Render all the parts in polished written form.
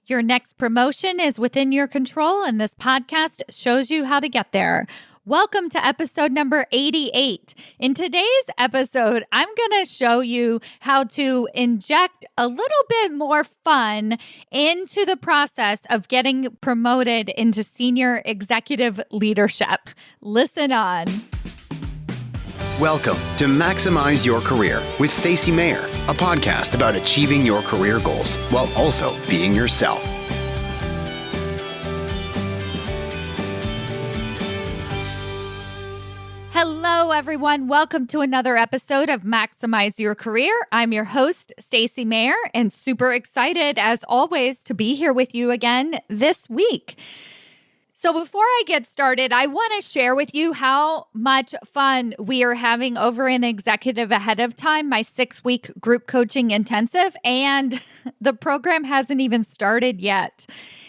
Your next promotion is within your control, and this podcast shows you how to get there. Welcome to episode number 88. In today's episode, I'm going to show you how to inject a little bit more fun into the process of getting promoted into senior executive leadership. Listen on. Welcome to Maximize Your Career with Stacy Mayer, a podcast about achieving your career goals while also being yourself. Hello, everyone. Welcome to another episode of Maximize Your Career. I'm your host, Stacy Mayer, and super excited, as always, to be here with you again this week. So before I get started, I want to share with you how much fun we are having over in Executive Ahead of Time, my 6-week group coaching intensive, and the program hasn't even started yet,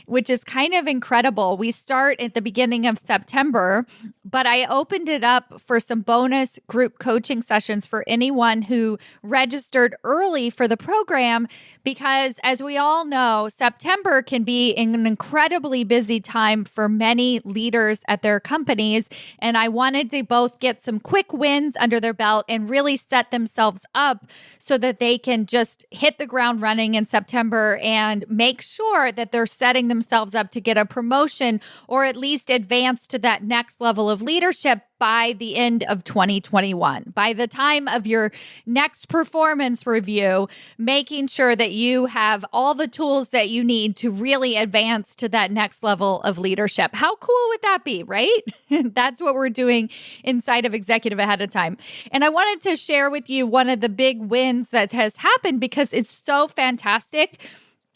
which is kind of incredible. We start at the beginning of September, but I opened it up for some bonus group coaching sessions for anyone who registered early for the program because, as we all know, September can be an incredibly busy time for many leaders at their companies, and I wanted to both get some quick wins under their belt and really set themselves up so that they can just hit the ground running in September and make sure that they're setting themselves up to get a promotion or at least advance to that next level of leadership by the end of 2021. By the time of your next performance review, making sure that you have all the tools that you need to really advance to that next level of leadership. How cool would that be, right? That's what we're doing inside of Executive Ahead of Time. And I wanted to share with you one of the big wins that has happened because it's so fantastic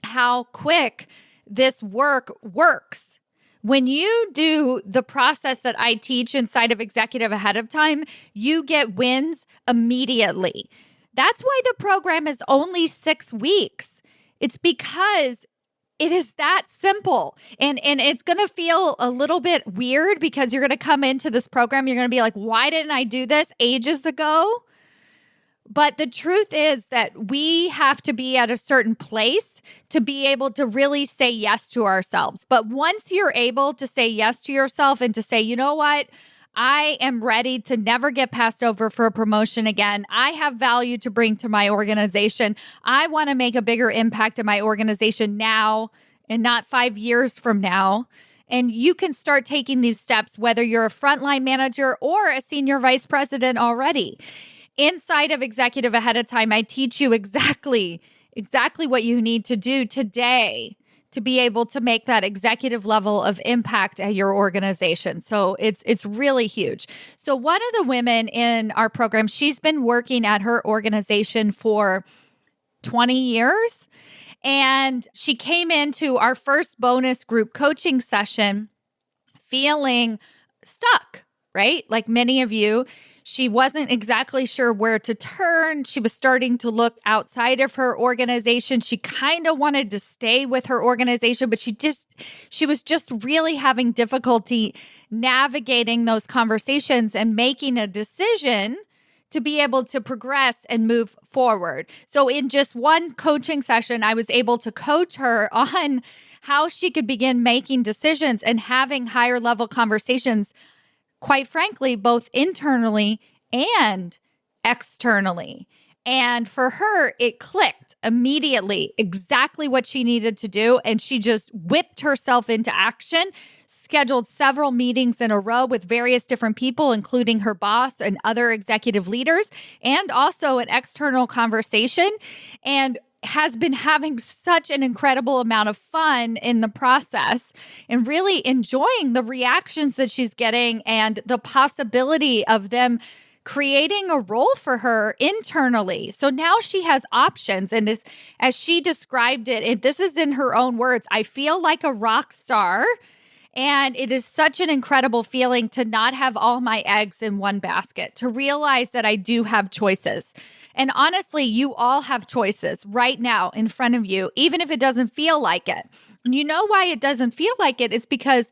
how quick this work works. When you do the process that I teach inside of Executive Ahead of Time, you get wins immediately. That's why the program is only 6 weeks. It's because it is that simple. And it's going to feel a little bit weird because you're going to come into this program, you're going to be like, why didn't I do this ages ago? But the truth is that we have to be at a certain place to be able to really say yes to ourselves. But once you're able to say yes to yourself and to say, you know what, I am ready to never get passed over for a promotion again. I have value to bring to my organization. I want to make a bigger impact in my organization now and not 5 years from now. And you can start taking these steps, whether you're a frontline manager or a senior vice president already. Inside of Executive Ahead of Time, I teach you exactly what you need to do today to be able to make that executive level of impact at your organization. So it's really huge. So one of the women in our program, she's been working at her organization for 20 years. And she came into our first bonus group coaching session feeling stuck, right? Like many of you. She wasn't exactly sure where to turn. She was starting to look outside of her organization. She kind of wanted to stay with her organization, but she was just really having difficulty navigating those conversations and making a decision to be able to progress and move forward. So in just one coaching session, I was able to coach her on how she could begin making decisions and having higher level conversations, quite frankly, both internally and externally. And for her, it clicked immediately exactly what she needed to do. And she just whipped herself into action, scheduled several meetings in a row with various different people, including her boss and other executive leaders, and also an external conversation, and has been having such an incredible amount of fun in the process and really enjoying the reactions that she's getting and the possibility of them creating a role for her internally. So now she has options. And as she described it, and this is in her own words, I feel like a rock star. And it is such an incredible feeling to not have all my eggs in one basket, to realize that I do have choices. And honestly, you all have choices right now in front of you, even if it doesn't feel like it. And you know why it doesn't feel like it? It's because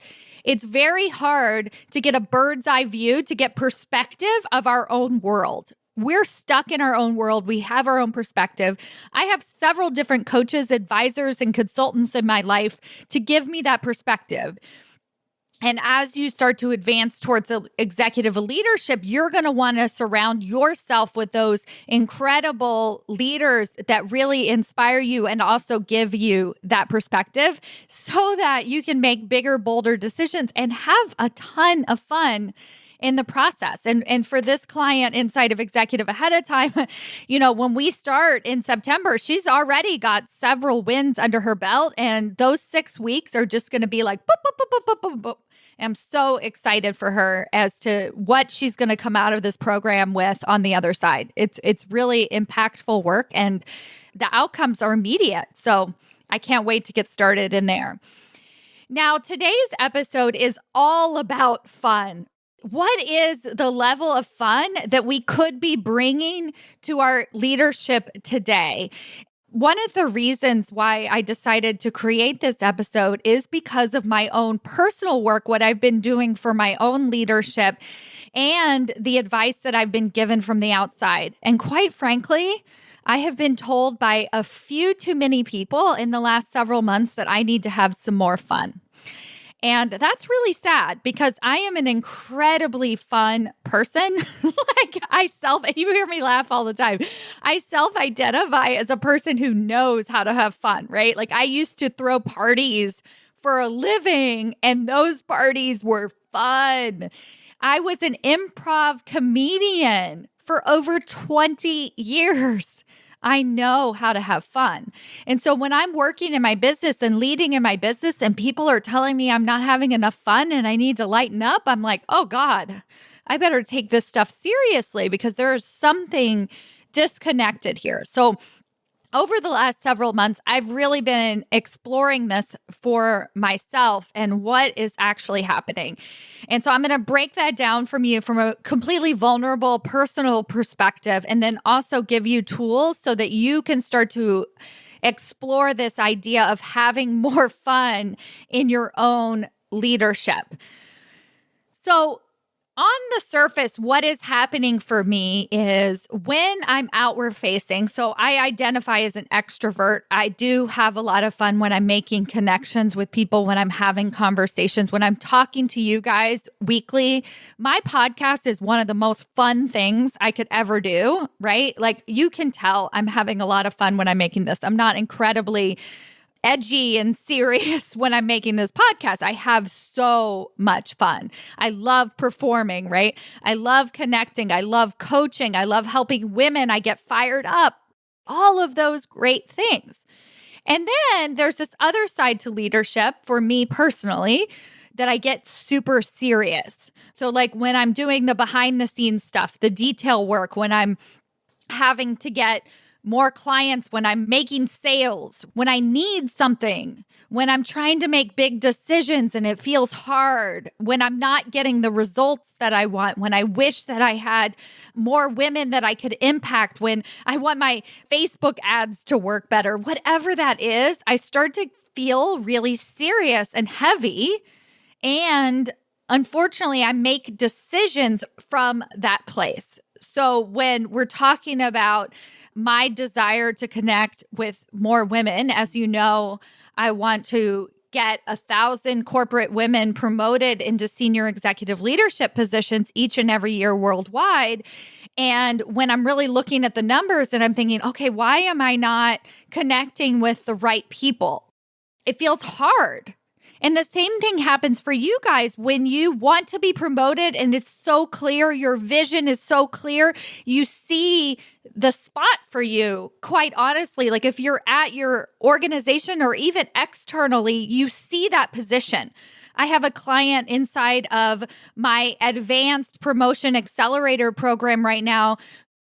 it's very hard to get a bird's eye view, to get perspective of our own world. we're stuck in our own world. We have our own perspective. I have several different coaches, advisors, and consultants in my life to give me that perspective. And as you start to advance towards executive leadership, you're going to want to surround yourself with those incredible leaders that really inspire you and also give you that perspective so that you can make bigger, bolder decisions and have a ton of fun in the process. And for this client inside of Executive ahead of time, when we start in September, she's already got several wins under her belt. And those 6 weeks are just going to be like, boop, boop, boop, boop, boop, boop, boop. I'm so excited for her as to what she's going to come out of this program with on the other side. It's really impactful work and the outcomes are immediate. So I can't wait to get started in there. Now, today's episode is all about fun. What is the level of fun that we could be bringing to our leadership today? One of the reasons why I decided to create this episode is because of my own personal work, what I've been doing for my own leadership, and the advice that I've been given from the outside. And quite frankly, I have been told by a few too many people in the last several months that I need to have some more fun. And that's really sad because I am an incredibly fun person. You hear me laugh all the time. I self-identify as a person who knows how to have fun, right? Like I used to throw parties for a living and those parties were fun. I was an improv comedian for over 20 years. I know how to have fun. And so when I'm working in my business and leading in my business and people are telling me I'm not having enough fun and I need to lighten up, I'm like, oh God, I better take this stuff seriously because there is something disconnected here. So over the last several months, I've really been exploring this for myself and what is actually happening. And so I'm going to break that down from you from a completely vulnerable personal perspective and then also give you tools so that you can start to explore this idea of having more fun in your own leadership. So on the surface, what is happening for me is when I'm outward facing, so I identify as an extrovert. I do have a lot of fun when I'm making connections with people, when I'm having conversations, when I'm talking to you guys weekly. My podcast is one of the most fun things I could ever do, right? Like you can tell I'm having a lot of fun when I'm making this. I'm not incredibly edgy and serious when I'm making this podcast. I have so much fun. I love performing, right? I love connecting. I love coaching. I love helping women. I get fired up. All of those great things. And then there's this other side to leadership for me personally that I get super serious. So like when I'm doing the behind the scenes stuff, the detail work, when I'm having to get more clients, when I'm making sales, when I need something, when I'm trying to make big decisions and it feels hard, when I'm not getting the results that I want, when I wish that I had more women that I could impact, when I want my Facebook ads to work better, whatever that is, I start to feel really serious and heavy. And unfortunately, I make decisions from that place. So when we're talking about my desire to connect with more women, as you know, I want to get 1,000 corporate women promoted into senior executive leadership positions each and every year worldwide. And when I'm really looking at the numbers and I'm thinking, okay, why am I not connecting with the right people? It feels hard. And the same thing happens for you guys when you want to be promoted and it's so clear, your vision is so clear, you see the spot for you, quite honestly. Like if you're at your organization or even externally, you see that position. I have a client inside of my advanced promotion accelerator program right now.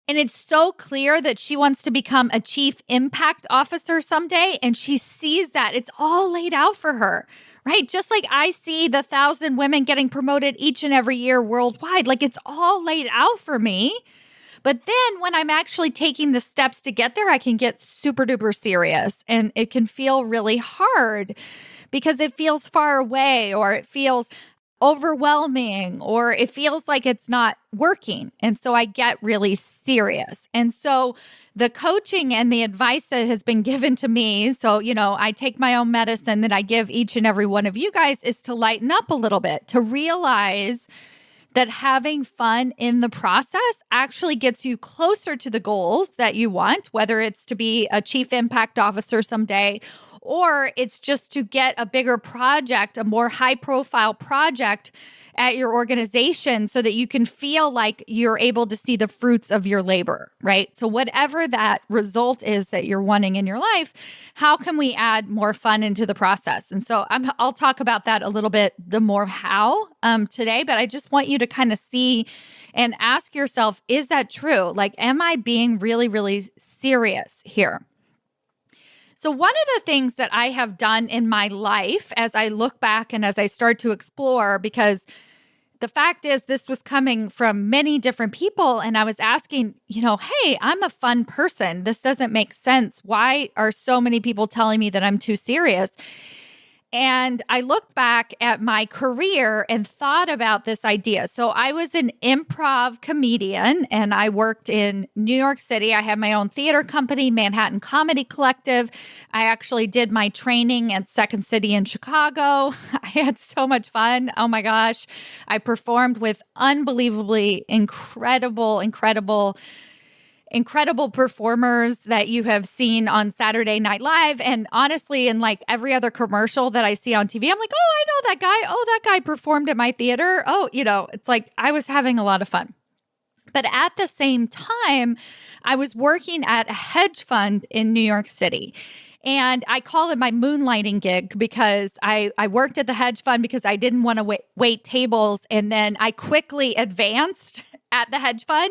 And it's so clear that she wants to become a chief impact officer someday. And she sees that it's all laid out for her. Right? Just like I see the 1,000 women getting promoted each and every year worldwide, like it's all laid out for me. But then when I'm actually taking the steps to get there, I can get super duper serious and it can feel really hard because it feels far away or it feels overwhelming or it feels like it's not working. And so I get really serious. And so the coaching and the advice that has been given to me, so, I take my own medicine that I give each and every one of you guys, is to lighten up a little bit, to realize that having fun in the process actually gets you closer to the goals that you want, whether it's to be a chief impact officer someday, or it's just to get a bigger project, a more high profile project at your organization so that you can feel like you're able to see the fruits of your labor, right? So whatever that result is that you're wanting in your life, how can we add more fun into the process? And so I'll talk about that a little bit, the more how today, but I just want you to kind of see and ask yourself, is that true? Like, am I being really, really serious here? So one of the things that I have done in my life as I look back and as I start to explore, because the fact is this was coming from many different people, and I was asking, hey, I'm a fun person. This doesn't make sense. Why are so many people telling me that I'm too serious? And I looked back at my career and thought about this idea. So I was an improv comedian and I worked in New York City. I had my own theater company, Manhattan Comedy Collective. I actually did my training at Second City in Chicago. I had so much fun. Oh my gosh. I performed with unbelievably incredible performers that you have seen on Saturday Night Live. And honestly, in like every other commercial that I see on TV, I'm like, oh, I know that guy. Oh, that guy performed at my theater. Oh, it's like I was having a lot of fun. But at the same time, I was working at a hedge fund in New York City. And I call it my moonlighting gig because I worked at the hedge fund because I didn't want to wait tables. And then I quickly advanced at the hedge fund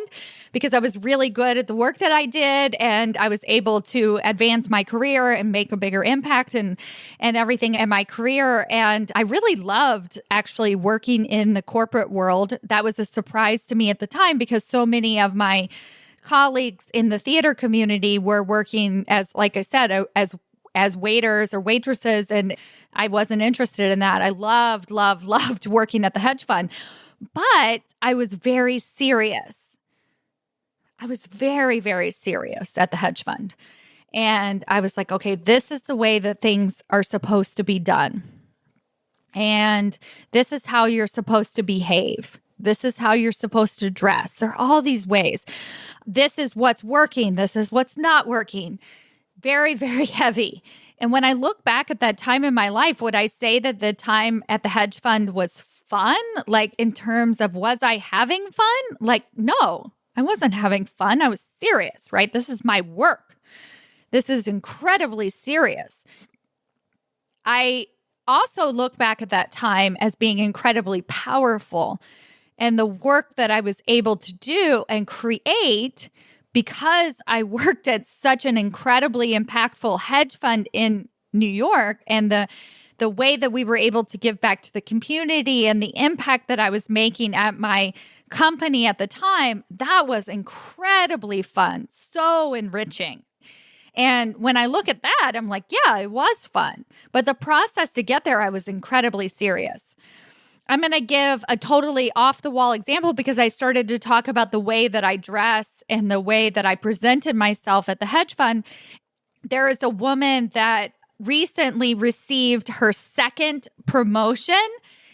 because I was really good at the work that I did. And I was able to advance my career and make a bigger impact and everything in my career. And I really loved actually working in the corporate world. That was a surprise to me at the time because so many of my colleagues in the theater community were working as, like I said, as waiters or waitresses. And I wasn't interested in that. I loved working at the hedge fund. But I was very serious. I was very, very serious at the hedge fund. And I was like, okay, this is the way that things are supposed to be done. And this is how you're supposed to behave. This is how you're supposed to dress. There are all these ways. This is what's working. This is what's not working. Very, very heavy. And when I look back at that time in my life, would I say that the time at the hedge fund was fun? Like in terms of, was I having fun? Like, no, I wasn't having fun. I was serious, right? This is my work. This is incredibly serious. I also look back at that time as being incredibly powerful, and the work that I was able to do and create because I worked at such an incredibly impactful hedge fund in New York, and the way that we were able to give back to the community and the impact that I was making at my company at the time, that was incredibly fun, so enriching. And when I look at that, I'm like, yeah, it was fun. But the process to get there, I was incredibly serious. I'm going to give a totally off-the-wall example because I started to talk about the way that I dress and the way that I presented myself at the hedge fund. There is a woman that recently received her second promotion.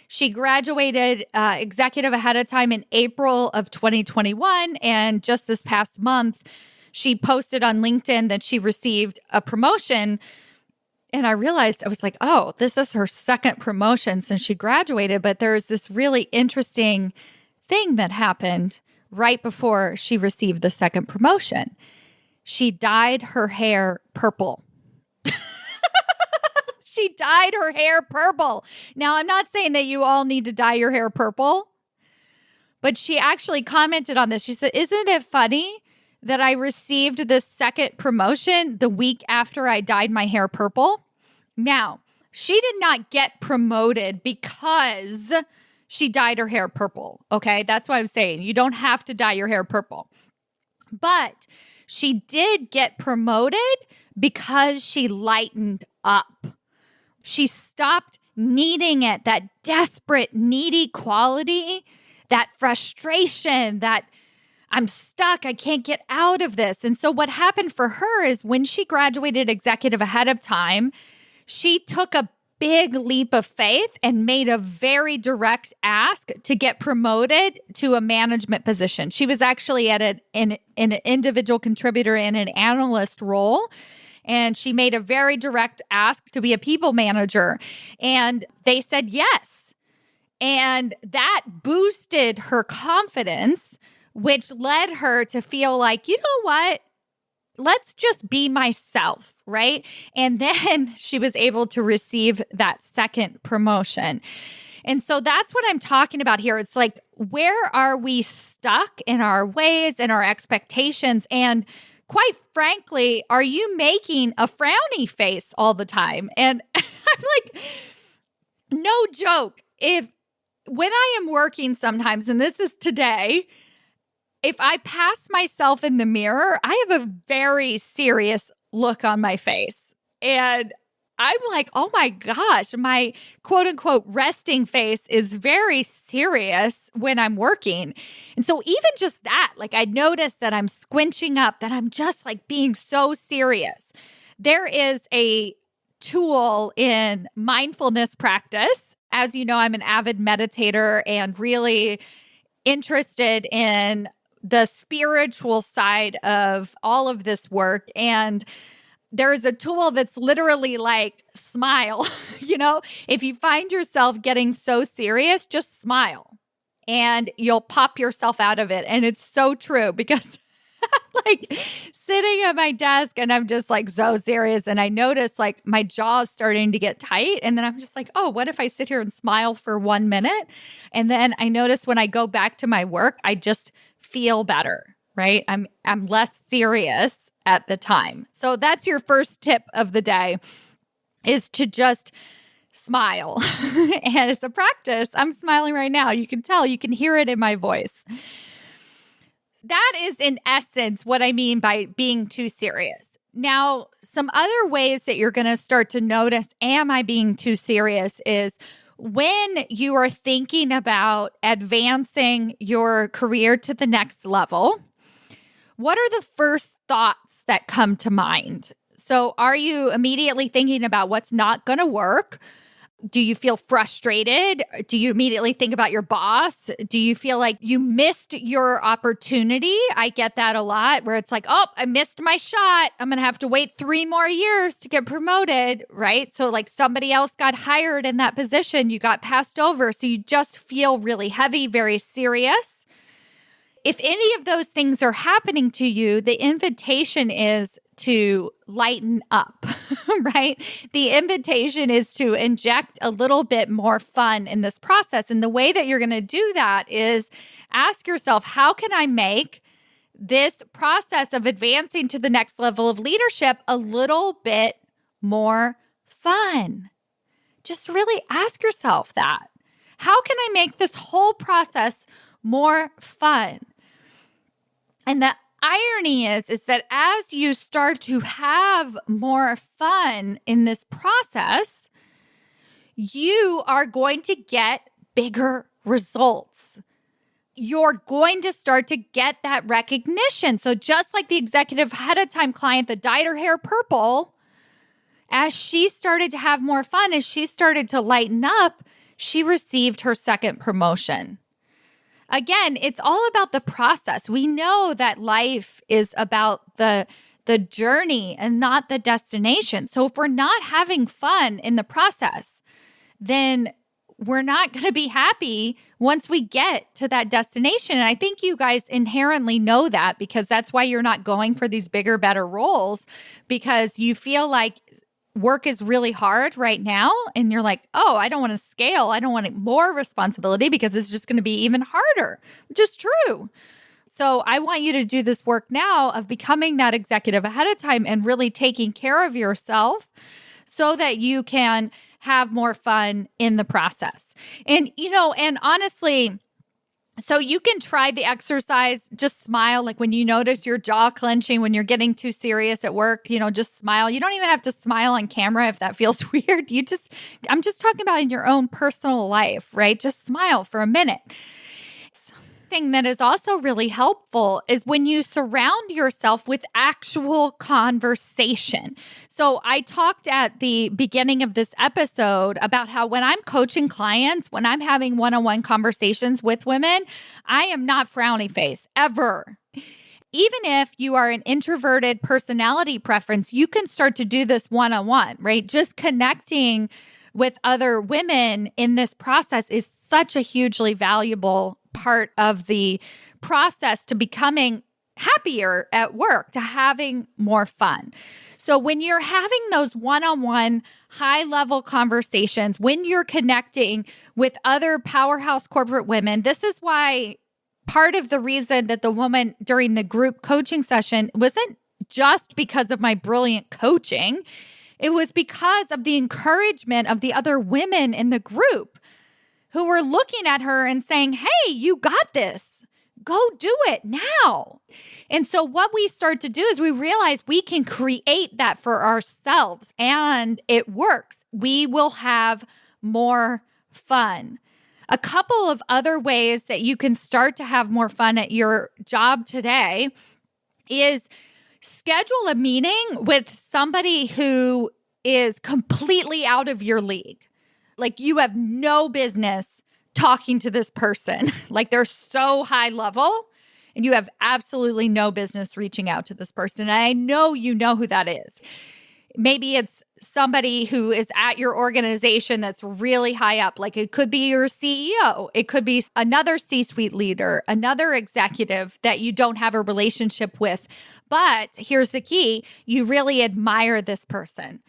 She graduated executive ahead of time in April of 2021. And just this past month, she posted on LinkedIn that she received a promotion. And I realized, I was like, oh, this is her second promotion since she graduated. But there's this really interesting thing that happened right before she received the second promotion. She dyed her hair purple. She dyed her hair purple. Now, I'm not saying that you all need to dye your hair purple, but she actually commented on this. She said, isn't it funny that I received the second promotion the week after I dyed my hair purple? Now, she did not get promoted because she dyed her hair purple, okay? That's what I'm saying. You don't have to dye your hair purple. But she did get promoted because she lightened up. She stopped needing it, that desperate, needy quality, that frustration, that I'm stuck, I can't get out of this. And so what happened for her is when she graduated executive ahead of time, she took a big leap of faith and made a very direct ask to get promoted to a management position. She was actually at an individual contributor in an analyst role. And she made a very direct ask to be a people manager. And they said yes. And that boosted her confidence, which led her to feel like, you know what? Let's just be myself, right? And then she was able to receive that second promotion. And so that's what I'm talking about here. It's like, where are we stuck in our ways and our expectations? And quite frankly, are you making a frowny face all the time? And I'm like, no joke. When I am working sometimes, and this is today, if I pass myself in the mirror, I have a very serious look on my face. And I'm like, oh my gosh, my quote unquote resting face is very serious when I'm working. And so even just that, like I notice that I'm squinching up, that I'm just like being so serious. There is a tool in mindfulness practice. As you know, I'm an avid meditator and really interested in the spiritual side of all of this work. And there's a tool that's literally like smile. If you find yourself getting so serious, just smile and you'll pop yourself out of it. And it's so true because I'm like sitting at my desk and I'm just like so serious. And I notice like my jaw is starting to get tight. And then I'm just like, oh, what if I sit here and smile for 1 minute? And then I notice when I go back to my work, I just feel better, right? I'm less serious at the time. So that's your first tip of the day, is to just smile. And it's a practice. I'm smiling right now. You can tell, you can hear it in my voice. That is in essence what I mean by being too serious. Now, some other ways that you're going to start to notice, am I being too serious, is when you are thinking about advancing your career to the next level. What are the first thoughts that come to mind? So are you immediately thinking about what's not going to work? Do you feel frustrated? Do you immediately think about your boss? Do you feel like you missed your opportunity? I get that a lot where it's like, oh, I missed my shot. I'm going to have to wait 3 more years to get promoted, right? So like somebody else got hired in that position. You got passed over. So you just feel really heavy, very serious. If any of those things are happening to you, the invitation is to lighten up, right? The invitation is to inject a little bit more fun in this process. And the way that you're going to do that is ask yourself, how can I make this process of advancing to the next level of leadership a little bit more fun? Just really ask yourself that. How can I make this whole process more fun? And the irony is that as you start to have more fun in this process, you are going to get bigger results. You're going to start to get that recognition. So just like the executive ahead of time client that dyed her hair purple, as she started to have more fun, as she started to lighten up, she received her second promotion. Again, it's all about the process. We know that life is about the journey and not the destination. So if we're not having fun in the process, then we're not going to be happy once we get to that destination. And I think you guys inherently know that, because that's why you're not going for these bigger, better roles, because you feel like work is really hard right now. And you're like, oh, I don't want to scale. I don't want more responsibility because it's just going to be even harder, which is true. So I want you to do this work now of becoming that executive ahead of time and really taking care of yourself so that you can have more fun in the process. And, and honestly, So you can try the exercise, just smile. Like when you notice your jaw clenching, when you're getting too serious at work, just smile. You don't even have to smile on camera if that feels weird. I'm just talking about in your own personal life, right? Just smile for a minute. Thing that is also really helpful is when you surround yourself with actual conversation. So I talked at the beginning of this episode about how when I'm coaching clients, when I'm having one-on-one conversations with women, I am not frowny face ever. Even if you are an introverted personality preference, you can start to do this one-on-one, right? Just connecting with other women in this process is such a hugely valuable part of the process to becoming happier at work, to having more fun. So when you're having those one-on-one high-level conversations, when you're connecting with other powerhouse corporate women, this is why part of the reason that the woman during the group coaching session wasn't just because of my brilliant coaching. It was because of the encouragement of the other women in the group who were looking at her and saying, hey, you got this. Go do it now. And so what we start to do is we realize we can create that for ourselves and it works. We will have more fun. A couple of other ways that you can start to have more fun at your job today is schedule a meeting with somebody who is completely out of your league. Like you have no business talking to this person. Like they're so high level and you have absolutely no business reaching out to this person. And I know you know who that is. Maybe it's somebody who is at your organization that's really high up. Like it could be your CEO. It could be another C-suite leader, another executive that you don't have a relationship with. But here's the key. You really admire this person.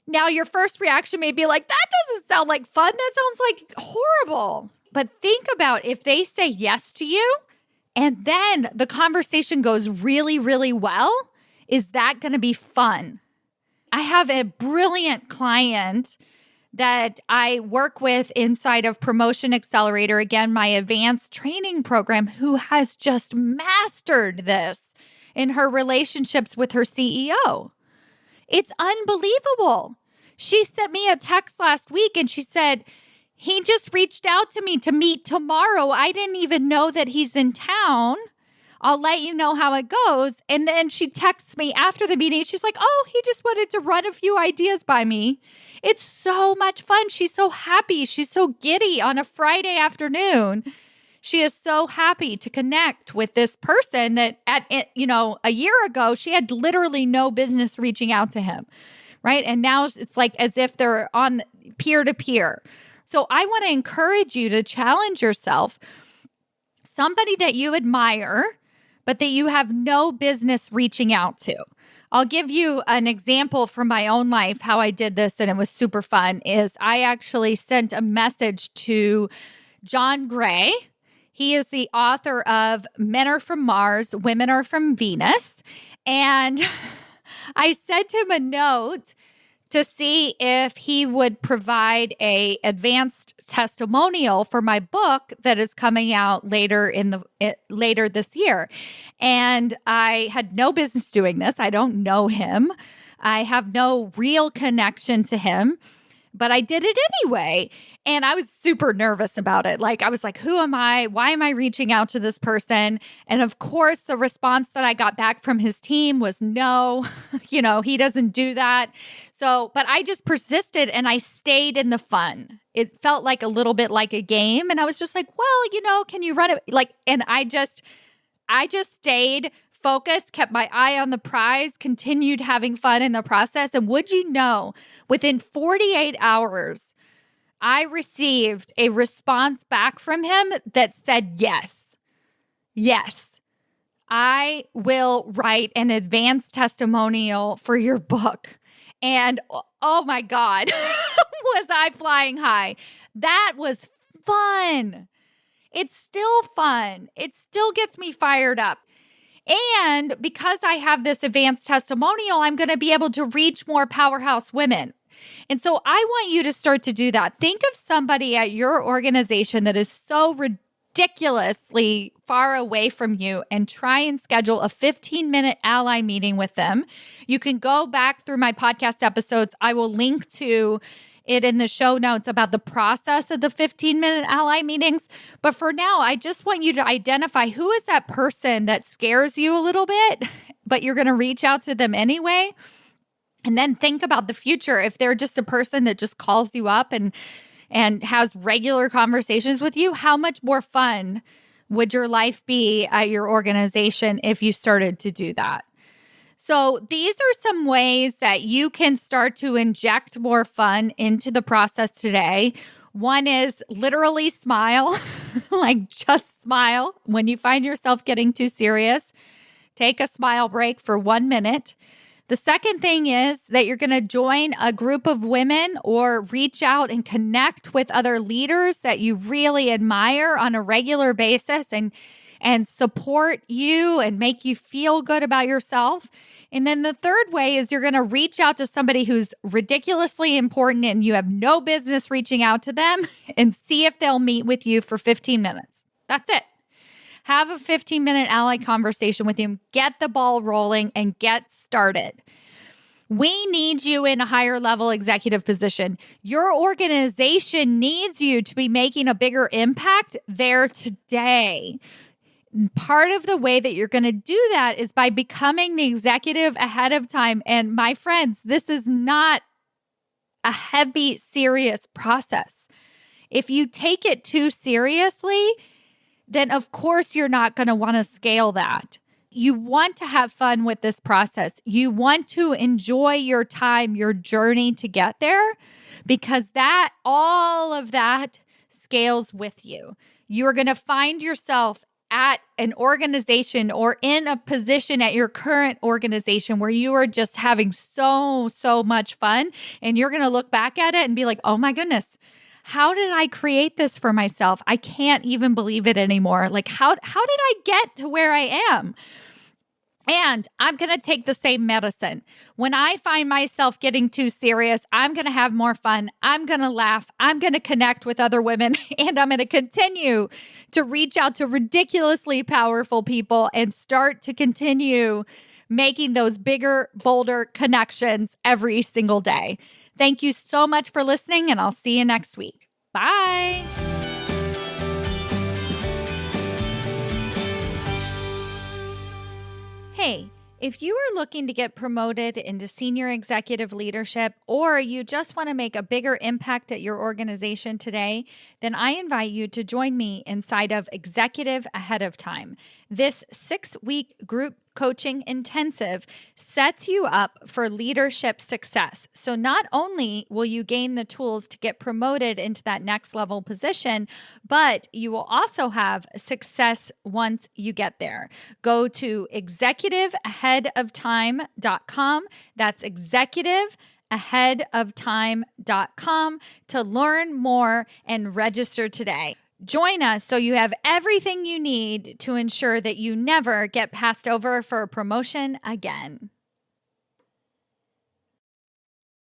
Now, your first reaction may be like, that doesn't sound like fun. That sounds like horrible. But think about if they say yes to you and then the conversation goes really, really well, is that going to be fun? I have a brilliant client that I work with inside of Promotion Accelerator, again, my advanced training program, who has just mastered this in her relationships with her CEO. It's unbelievable. She sent me a text last week and she said, he just reached out to me to meet tomorrow. I didn't even know that he's in town. I'll let you know how it goes. And then she texts me after the meeting. She's like, oh, he just wanted to run a few ideas by me. It's so much fun. She's so happy. She's so giddy on a Friday afternoon. She is so happy to connect with this person that a year ago, she had literally no business reaching out to him, right? And now it's like as if they're on peer-to-peer. So I want to encourage you to challenge yourself. Somebody that you admire, but that you have no business reaching out to. I'll give you an example from my own life, how I did this, and it was super fun, is I actually sent a message to John Gray. He is the author of Men Are From Mars, Women Are From Venus. And I sent him a note to see if he would provide a advanced testimonial for my book that is coming out later this year. And I had no business doing this. I don't know him. I have no real connection to him, but I did it anyway. And I was super nervous about it. Like, I was like, who am I? Why am I reaching out to this person? And of course, the response that I got back from his team was no, he doesn't do that. So, but I just persisted and I stayed in the fun. It felt like a little bit like a game. And I was just like, well, can you run it? And I just stayed focused, kept my eye on the prize, continued having fun in the process. And would you know, within 48 hours, I received a response back from him that said, yes, I will write an advanced testimonial for your book. And oh my God, was I flying high. That was fun. It's still fun. It still gets me fired up. And because I have this advanced testimonial, I'm going to be able to reach more powerhouse women. And so I want you to start to do that. Think of somebody at your organization that is so ridiculously far away from you and try and schedule a 15-minute ally meeting with them. You can go back through my podcast episodes. I will link to it in the show notes about the process of the 15-minute ally meetings. But for now, I just want you to identify who is that person that scares you a little bit, but you're going to reach out to them anyway. And then think about the future. If they're just a person that just calls you up and has regular conversations with you, how much more fun would your life be at your organization if you started to do that? So these are some ways that you can start to inject more fun into the process today. One is literally smile, like just smile. When you find yourself getting too serious, take a smile break for 1 minute. The second thing is that you're going to join a group of women or reach out and connect with other leaders that you really admire on a regular basis and support you and make you feel good about yourself. And then the third way is you're going to reach out to somebody who's ridiculously important and you have no business reaching out to them and see if they'll meet with you for 15 minutes. That's it. Have a 15-minute ally conversation with him, get the ball rolling, and get started. We need you in a higher level executive position. Your organization needs you to be making a bigger impact there today. Part of the way that you're going to do that is by becoming the executive ahead of time. And my friends, this is not a heavy, serious process. If you take it too seriously, then of course you're not going to want to scale that. You want to have fun with this process. You want to enjoy your time, your journey to get there, because all of that scales with you. You're going to find yourself at an organization or in a position at your current organization where you are just having so much fun. And you're going to look back at it and be like, oh my goodness, how did I create this for myself? I can't even believe it anymore. Like, how did I get to where I am? And I'm going to take the same medicine. When I find myself getting too serious, I'm going to have more fun. I'm going to laugh. I'm going to connect with other women. And I'm going to continue to reach out to ridiculously powerful people and start to continue making those bigger, bolder connections every single day. Thank you so much for listening, and I'll see you next week. Bye. Hey, if you are looking to get promoted into senior executive leadership, or you just want to make a bigger impact at your organization today, then I invite you to join me inside of Executive Ahead of Time. This 6-week group coaching intensive sets you up for leadership success. So not only will you gain the tools to get promoted into that next level position, but you will also have success once you get there. Go to executiveaheadoftime.com. That's executiveaheadoftime.com to learn more and register today. Join us so you have everything you need to ensure that you never get passed over for a promotion again.